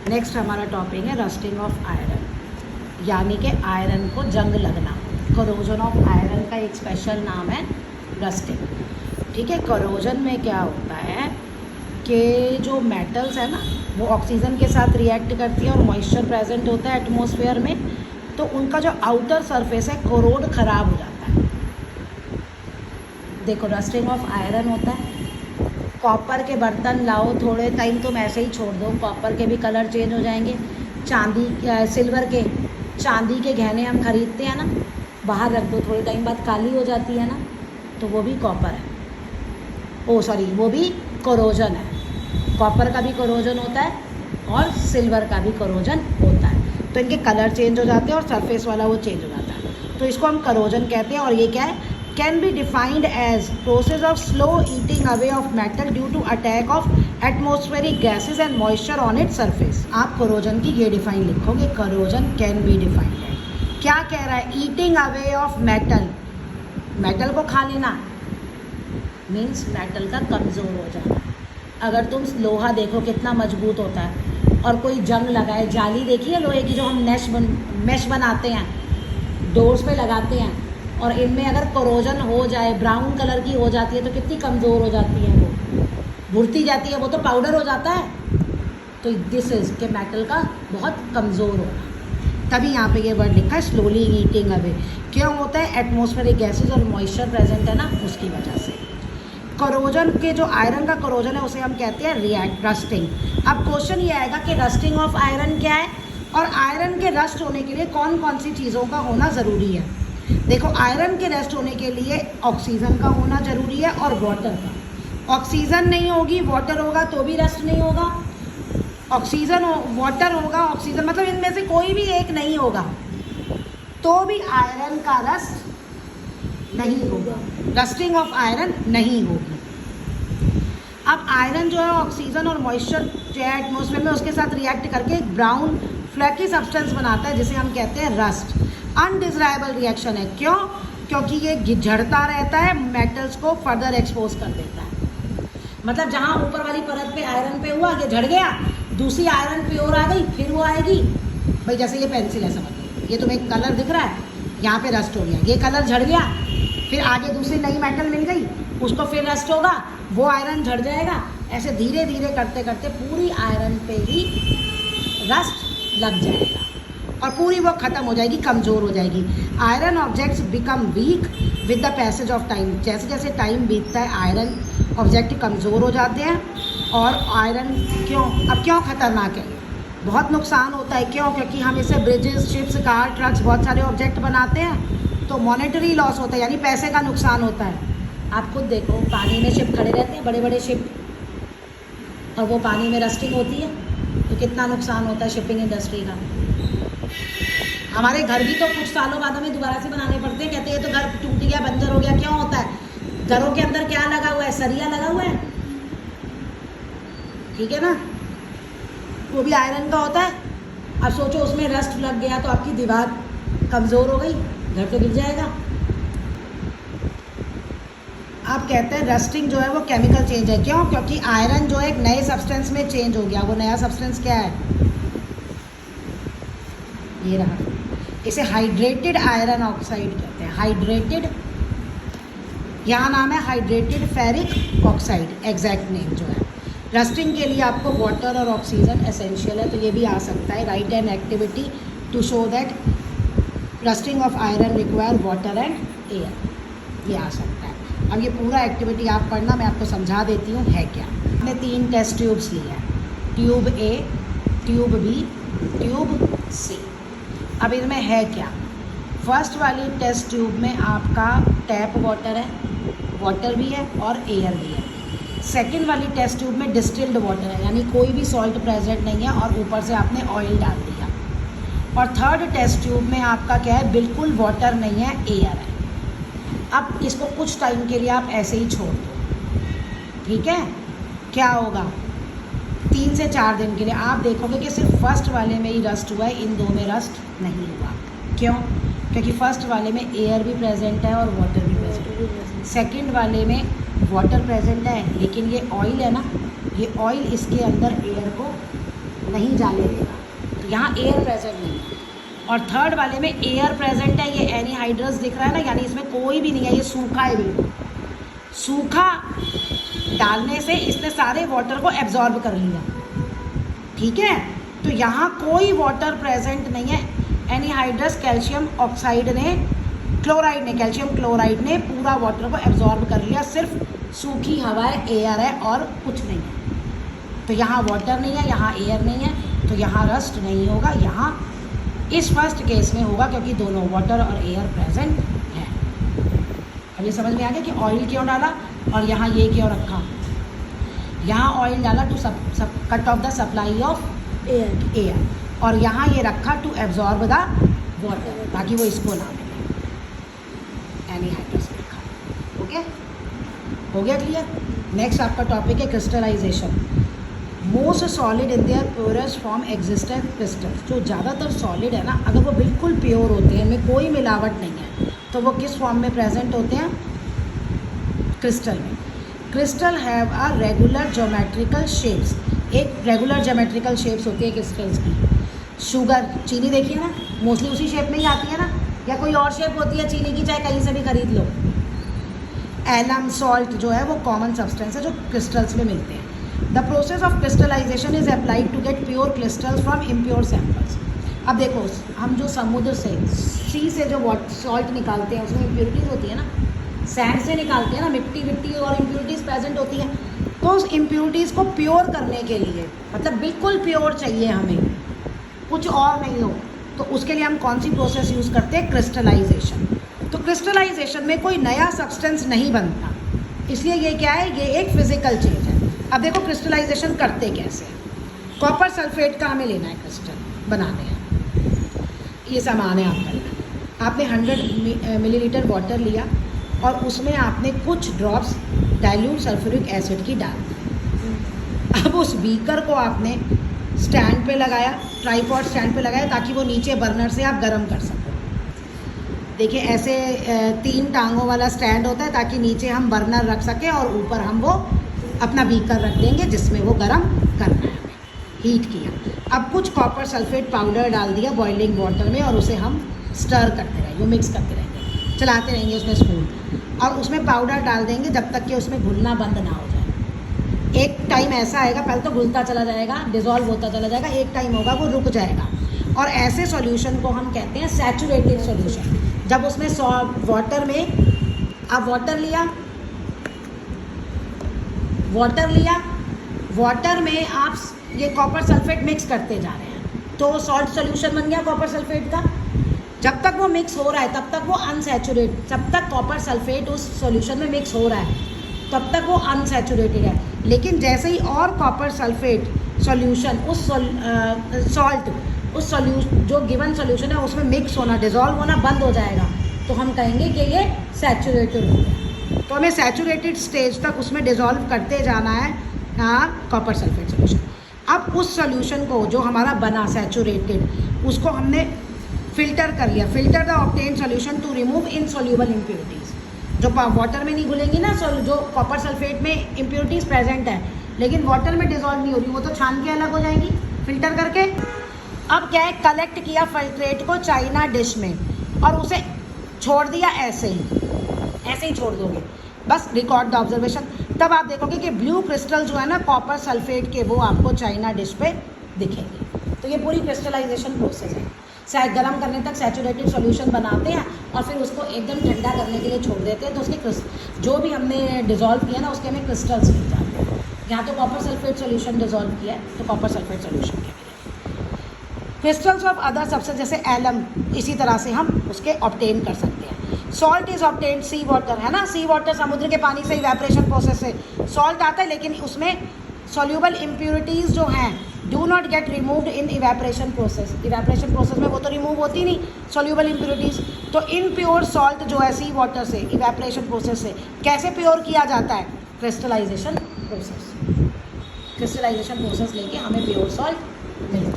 Next हमारा topic है rusting of iron, यानी कि आयरन को जंग लगना। करोजन ऑफ आयरन का एक स्पेशल नाम है रस्टिंग। ठीक है, करोजन में क्या होता है कि जो मेटल्स है ना वो ऑक्सीजन के साथ रिएक्ट करती है और मॉइस्चर प्रेजेंट होता है एटमॉस्फेयर में, तो उनका जो आउटर सरफेस है कोरोड ख़राब हो जाता है। देखो, रस्टिंग ऑफ आयरन होता है, कॉपर के बर्तन लाओ, थोड़े टाइम तुम ऐसे ही छोड़ दो, कॉपर के भी कलर चेंज हो जाएंगे। चांदी के गहने हम खरीदते हैं ना, बाहर रख दो, थोड़े टाइम बाद काली हो जाती है ना, तो वो भी कॉपर है, वो भी कोरोजन है। कॉपर का भी कोरोजन होता है और सिल्वर का भी कोरोजन होता है, तो इनके कलर चेंज हो जाते हैं और सरफेस वाला वो चेंज हो जाता है, तो इसको हम कोरोजन कहते हैं। और ये क्या है, can be defined as process of slow eating away of metal due to attack of atmospheric gases and moisture on its surface। आप कोरोजन की ये डिफाइन लिखोगे, कोरोजन कैन बी डिफाइंड है। क्या कह रहा है, eating away of metal, metal को खा लेना मीन्स मेटल का कमज़ोर हो जाना। अगर तुम लोहा देखो कितना मजबूत होता है, और कोई जंग लगाए, जाली देखी है लोहे की जो हम मैश बनाते हैं, डोर्स पे लगाते हैं, और इनमें अगर कोरोजन हो जाए, ब्राउन कलर की हो जाती है, तो कितनी कमज़ोर हो जाती है, वो भुरती जाती है, वो तो पाउडर हो जाता है। तो दिस इज़ के मेटल का बहुत कमज़ोर होना, तभी यहाँ पे ये वर्ड लिखा है स्लोली ईटिंग अवे। क्यों होता है, एटमॉस्फेरिक गैसेज और मॉइस्चर प्रेजेंट है ना, उसकी वजह से। कोरोजन के जो आयरन का कोरोजन है उसे हम कहते हैं रस्टिंग। अब क्वेश्चन ये आएगा कि रस्टिंग ऑफ आयरन क्या है, और आयरन के रस्ट होने के लिए कौन कौन सी चीज़ों का होना ज़रूरी है। देखो, आयरन के रेस्ट होने के लिए ऑक्सीजन का होना ज़रूरी है और वाटर का। ऑक्सीजन नहीं होगी, वाटर होगा तो भी रेस्ट नहीं होगा। वाटर होगा, ऑक्सीजन, मतलब इनमें से कोई भी एक नहीं होगा तो भी आयरन का रस्ट नहीं होगा, रस्टिंग ऑफ आयरन नहीं होगी। अब आयरन जो है ऑक्सीजन और मॉइस्चर जो है एटमॉस्फेयर में उसके साथ रिएक्ट करके एक ब्राउन फ्लैकी सब्सटेंस बनाता है जिसे हम कहते हैं रस्ट। अनडिज़राइबल रिएक्शन है, क्यों, क्योंकि ये झड़ता रहता है, मेटल्स को फर्दर एक्सपोज कर देता है। मतलब जहाँ ऊपर वाली परत पे आयरन पे हुआ, ये झड़ गया, दूसरी आयरन पे और आ गई, फिर वो आएगी। भाई जैसे ये पेंसिल है, समझ लो, ये तुम्हें कलर दिख रहा है, यहाँ पे रस्ट हो गया, ये कलर झड़ गया, फिर आगे दूसरी नई मेटल मिल गई, उसको फिर रस्ट होगा, वो आयरन झड़ जाएगा। ऐसे धीरे धीरे करते करते पूरी आयरन पे ही रस्ट लग जाएगा और पूरी वो ख़त्म हो जाएगी, कमज़ोर हो जाएगी। Iron objects become weak with the passage of time. जैसे जैसे टाइम बीतता है आयरन ऑब्जेक्ट कमज़ोर हो जाते हैं। और आयरन क्यों ख़तरनाक है, बहुत नुकसान होता है। क्यों, क्योंकि हम इसे ब्रिजेस, शिप्स, कार, ट्रक्स, बहुत सारे ऑब्जेक्ट बनाते हैं, तो मॉनेटरी लॉस होता है, यानी पैसे का नुकसान होता है। आप खुद देखो, पानी में शिप खड़े रहते हैं, बड़े बड़े शिप, और वो पानी में रस्टिंग होती है, तो कितना नुकसान होता है शिपिंग इंडस्ट्री का। हमारे घर भी तो कुछ सालों बाद हमें दोबारा से बनाने पड़ते हैं, कहते हैं तो घर टूट गया, बंजर हो गया। क्यों होता है, घरों के अंदर क्या लगा हुआ है, सरिया लगा हुआ है, ठीक है ना, वो भी आयरन का होता है। अब सोचो उसमें रस्ट लग गया तो आपकी दीवार कमज़ोर हो गई, घर तो गिर जाएगा। आप कहते हैं रस्टिंग जो है वो केमिकल चेंज है, क्यों, क्योंकि आयरन जो है एक नए सब्सटेंस में चेंज हो गया। वो नया सब्सटेंस क्या है, ये रहा, इसे हाइड्रेटेड आयरन ऑक्साइड कहते हैं। हाइड्रेटेड, यहाँ नाम है hydrated ferric oxide, exact name जो है। रस्टिंग के लिए आपको वाटर और ऑक्सीजन एसेंशियल है, तो ये भी आ सकता है। Write an activity to show that rusting of iron require water and air, ये आ सकता है। अब ये पूरा एक्टिविटी आप पढ़ना, मैं आपको समझा देती हूँ है क्या। हमने 3 टेस्ट ट्यूब्स लिए हैं, tube A, tube B, tube C. अब इनमें है क्या, फर्स्ट वाली टेस्ट ट्यूब में आपका टैप वाटर है, वाटर भी है और एयर भी है। सेकंड वाली टेस्ट ट्यूब में डिस्टिल्ड वाटर है, यानी कोई भी सॉल्ट प्रेजेंट नहीं है, और ऊपर से आपने ऑयल डाल दिया। और थर्ड टेस्ट ट्यूब में आपका क्या है, बिल्कुल वाटर नहीं है, एयर है। अब इसको कुछ टाइम के लिए आप ऐसे ही छोड़ दो, ठीक है, क्या होगा, 3 से 4 दिन के लिए आप देखोगे कि सिर्फ फर्स्ट वाले में ही रस्ट हुआ है, इन 2 में रस्ट नहीं हुआ। क्यों, क्योंकि फर्स्ट वाले में एयर भी प्रेजेंट है और वाटर भी प्रेजेंट है। सेकंड वाले में वाटर प्रेजेंट है, लेकिन ये ऑयल है ना, ये ऑयल इसके अंदर एयर को नहीं जाने देगा, तो यहाँ एयर प्रेजेंट नहीं है। और थर्ड वाले में एयर प्रेजेंट है, ये एनहाइड्रस दिख रहा है ना, यानी इसमें कोई भी नहीं है, ये सूखा है बिल्कुल। सूखा डालने से इसने सारे वाटर को एब्जॉर्ब कर लिया, ठीक है। तो यहाँ कोई वाटर प्रेजेंट नहीं है। एनहाइड्रस कैल्शियम ऑक्साइड ने, क्लोराइड ने, कैल्शियम क्लोराइड ने पूरा वाटर को एब्जॉर्ब कर लिया, सिर्फ सूखी हवा है, एयर है और कुछ नहीं है। तो यहाँ वाटर नहीं है, यहाँ एयर नहीं है, तो यहाँ रस्ट नहीं होगा। यहाँ इस फर्स्ट केस में होगा क्योंकि दोनों वाटर और एयर प्रेजेंट है। अब ये समझ में आ गया कि ऑयल क्यों डाला और यहाँ ये क्यों रखा। यहाँ ऑयल डाला to cut off the supply of air, और यहाँ ये रखा टू एब्जॉर्ब द वाटर, ताकि वो इसको ना मिले। एनहाइड्रस रखा। ओके, हो गया क्लियर। नेक्स्ट आपका टॉपिक है crystallisation. Most solid in their purest form existent crystal. जो ज़्यादातर सॉलिड है ना, अगर वो बिल्कुल प्योर होते हैं, इनमें कोई मिलावट नहीं है, तो वो किस फॉर्म में प्रेजेंट होते हैं? क्रिस्टल में। Crystal have a regular geometrical shapes. एक रेगुलर ज्योमेट्रिकल शेप्स होती है क्रिस्टल्स की। शुगर, चीनी देखिए ना, मोस्टली उसी शेप में ही आती है ना, या कोई और शेप होती है चीनी की, चाहे कहीं से भी खरीद लो। एलम, सॉल्ट जो है वो कॉमन सब्सटेंस है जो क्रिस्टल्स में मिलते हैं। The process of crystallisation is applied to get pure crystals from impure samples. अब देखो, हम जो समुद्र से, सी से जो सॉल्ट निकालते हैं उसमें इम्प्योरिटीज़ होती है ना, सैंड से निकालते हैं ना, मिट्टी और इम्प्योरिटीज़ प्रेजेंट होती हैं। तो उस इम्प्योरिटीज़ को प्योर करने के लिए, मतलब बिल्कुल प्योर चाहिए हमें, कुछ और नहीं हो, तो उसके लिए हम कौन सी प्रोसेस यूज़ करते हैं? क्रिस्टलाइजेशन। तो क्रिस्टलाइजेशन में कोई नया सब्सटेंस नहीं बनता, इसलिए ये क्या है? ये एक फिजिकल चेंज है। अब देखो क्रिस्टलाइजेशन करते कैसे हैं। कॉपर सल्फेट का हमें लेना है, क्रिस्टल बनाने हैं, ये सामान है आपका लेना। आपने 100 मिलीलीटर वाटर लिया और उसमें आपने कुछ ड्रॉप्स डाइल्यूट सल्फ्यूरिक एसिड की डाल दी। अब उस बीकर को आपने स्टैंड पे लगाया, ट्राईपॉड स्टैंड पे लगाया, ताकि वो नीचे बर्नर से आप गर्म कर सको। देखिए ऐसे 3 टांगों वाला स्टैंड होता है, ताकि नीचे हम बर्नर रख सकें और ऊपर हम वो अपना बीकर रख देंगे जिसमें वो गर्म करना है, हीट किया। अब कुछ कॉपर सल्फेट पाउडर डाल दिया बॉइलिंग वाटर में, और उसे हम स्टर करते रहेंगे, मिक्स करते रहेंगे, चलाते रहेंगे उसमें स्पून, और उसमें पाउडर डाल देंगे जब तक कि उसमें घुलना बंद ना हो जाए। एक टाइम ऐसा आएगा, पहले तो घुलता चला जाएगा, डिज़ोल्व होता चला जाएगा, एक टाइम होगा वो रुक जाएगा, और ऐसे सॉल्यूशन को हम कहते हैं सैचुरेटेड सॉल्यूशन। जब उसमें वाटर में आप वाटर लिया, वाटर में आप ये कॉपर सल्फेट मिक्स करते जा रहे हैं, तो सॉल्ट सॉल्यूशन बन गया कॉपर सल्फेट का। जब तक वो मिक्स हो रहा है तब तक वो अनसैचुरेट, जब तक कॉपर सल्फेट उस सॉल्यूशन में मिक्स हो रहा है तब तक वो अनसैचुरेटेड है। लेकिन जैसे ही और कॉपर सल्फेट सॉल्यूशन उस सॉल्यूशन जो गिवन सॉल्यूशन है उसमें मिक्स होना, डिज़ोल्व होना बंद हो जाएगा, तो हम कहेंगे कि ये सैचुरेटेड हो गया। तो हमें सैचुरेटेड स्टेज तक उसमें डिज़ोल्व करते जाना है कॉपर सल्फेट सॉल्यूशन। अब उस सॉल्यूशन को जो हमारा बना सैचुरेटेड, उसको हमने फिल्टर कर लिया। Filter the obtain solution to remove insoluble impurities. जो वाटर में नहीं घुलेंगी ना, जो कॉपर सल्फेट में इम्प्योरिटीज़ प्रेजेंट है लेकिन वाटर में डिज़ोल्व नहीं हो रही, वो तो छान के अलग हो जाएंगी फिल्टर करके। अब क्या है, कलेक्ट किया फिल्ट्रेट को चाइना डिश में और उसे छोड़ दिया ऐसे ही छोड़ दोगे, बस रिकॉर्ड द ऑब्जर्वेशन। तब आप देखोगे कि ब्लू क्रिस्टल जो है ना कॉपर सल्फेट के, वो आपको चाइना डिश पे दिखेंगे। तो ये पूरी क्रिस्टलाइजेशन प्रोसेस है। शायद गर्म करने तक सैचुरेटेड सॉल्यूशन बनाते हैं और फिर उसको एकदम ठंडा करने के लिए छोड़ देते हैं, तो उसके जो भी हमने डिज़ोल्व किया ना उसके में क्रिस्टल्स मिल जाते हैं। यहाँ तो कॉपर सल्फेट सॉल्यूशन डिज़ोल्व किया है तो कॉपर सल्फेट सॉल्यूशन के क्रिस्टल्स ऑफ अदर सब्सटेंस जैसे एलम, इसी तरह से हम उसके ऑब्टेन कर सकते हैं। Salt is obtain sea water, है ना, सी वाटर समुद्र के पानी से इवेपोरेशन प्रोसेस से सॉल्ट आता है, लेकिन उसमें सॉल्यूबल इम्प्योरिटीज़ जो हैं do not gate removed in evaporation process. Evaporation process में वो तो रिमूव होती नहीं सॉल्यूबल इम्प्योरिटीज़। तो इनप्योर सॉल्ट जो है सी वाटर से इवेपोरेशन प्रोसेस से कैसे प्योर किया जाता है? Crystallisation process. क्रिस्टलाइजेशन प्रोसेस लेके हमें प्योर सॉल्ट मिलता है।